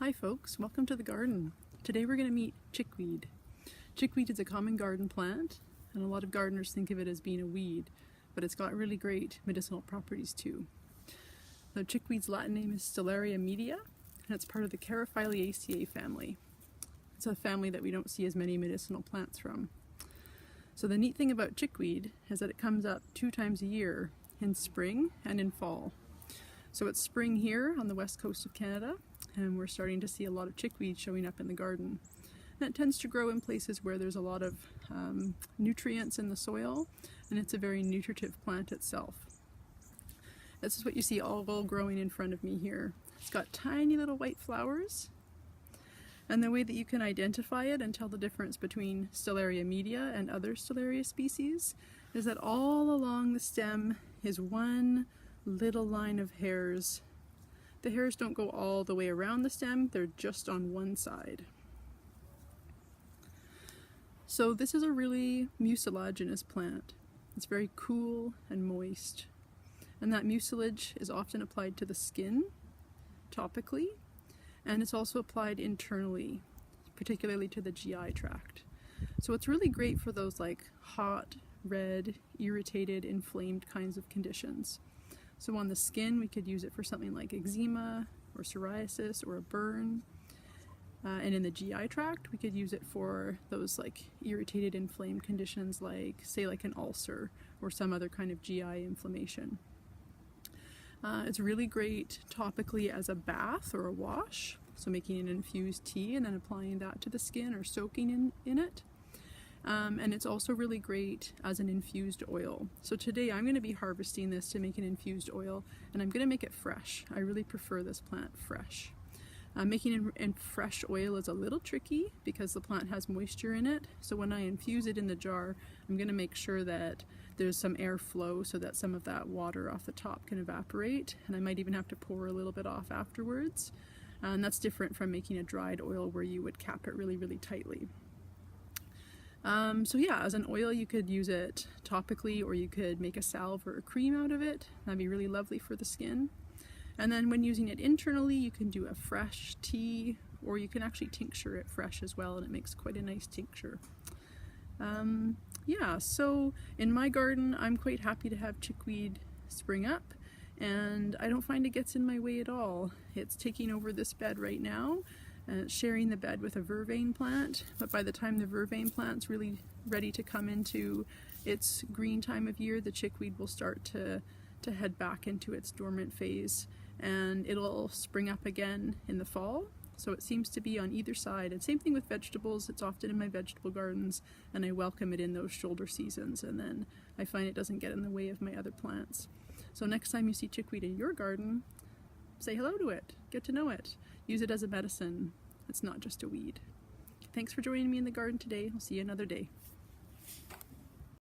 Hi folks, welcome to the garden. Today we're going to meet chickweed. Chickweed is a common garden plant, and a lot of gardeners think of it as being a weed, but it's got really great medicinal properties too. So chickweed's Latin name is Stellaria media, and it's part of the Caryophyllaceae family. It's a family that we don't see as many medicinal plants from. So the neat thing about chickweed is that it comes up 2 times a year, in spring and in fall. So it's spring here on the west coast of Canada, and we're starting to see a lot of chickweed showing up in the garden. And it tends to grow in places where there's a lot of nutrients in the soil, and it's a very nutritive plant itself. This is what you see all growing in front of me here. It's got tiny little white flowers, and the way that you can identify it and tell the difference between Stellaria media and other Stellaria species is that all along the stem is one little line of hairs. The hairs don't go all the way around the stem, they're just on one side. So this is a really mucilaginous plant. It's very cool and moist. And that mucilage is often applied to the skin, topically, and it's also applied internally, particularly to the GI tract. So it's really great for those like hot, red, irritated, inflamed kinds of conditions. So on the skin, we could use it for something like eczema or psoriasis or a burn. And in the GI tract, we could use it for those like irritated, inflamed conditions like, say, like an ulcer or some other kind of GI inflammation. It's really great topically as a bath or a wash, so making an infused tea and then applying that to the skin or soaking in it. And it's also really great as an infused oil. So today I'm going to be harvesting this to make an infused oil, and I'm going to make it fresh. I really prefer this plant fresh. Making fresh oil is a little tricky because the plant has moisture in it, so when I infuse it in the jar, I'm going to make sure that there's some airflow so that some of that water off the top can evaporate, and I might even have to pour a little bit off afterwards. And that's different from making a dried oil where you would cap it really, really tightly. So yeah, as an oil you could use it topically, or you could make a salve or a cream out of it. That'd be really lovely for the skin. And then when using it internally, you can do a fresh tea, or you can actually tincture it fresh as well, and it makes quite a nice tincture. Yeah, so in my garden I'm quite happy to have chickweed spring up, and I don't find it gets in my way at all. It's taking over this bed right now, sharing the bed with a vervain plant, but by the time the vervain plant's really ready to come into its green time of year, the chickweed will start to head back into its dormant phase, and it'll spring up again in the fall. So it seems to be on either side, and same thing with vegetables. It's often in my vegetable gardens, and I welcome it in those shoulder seasons, and then I find it doesn't get in the way of my other plants. So next time you see chickweed in your garden, say hello to it, get to know it. Use it as a medicine. It's not just a weed. Thanks for joining me in the garden today. I'll see you another day.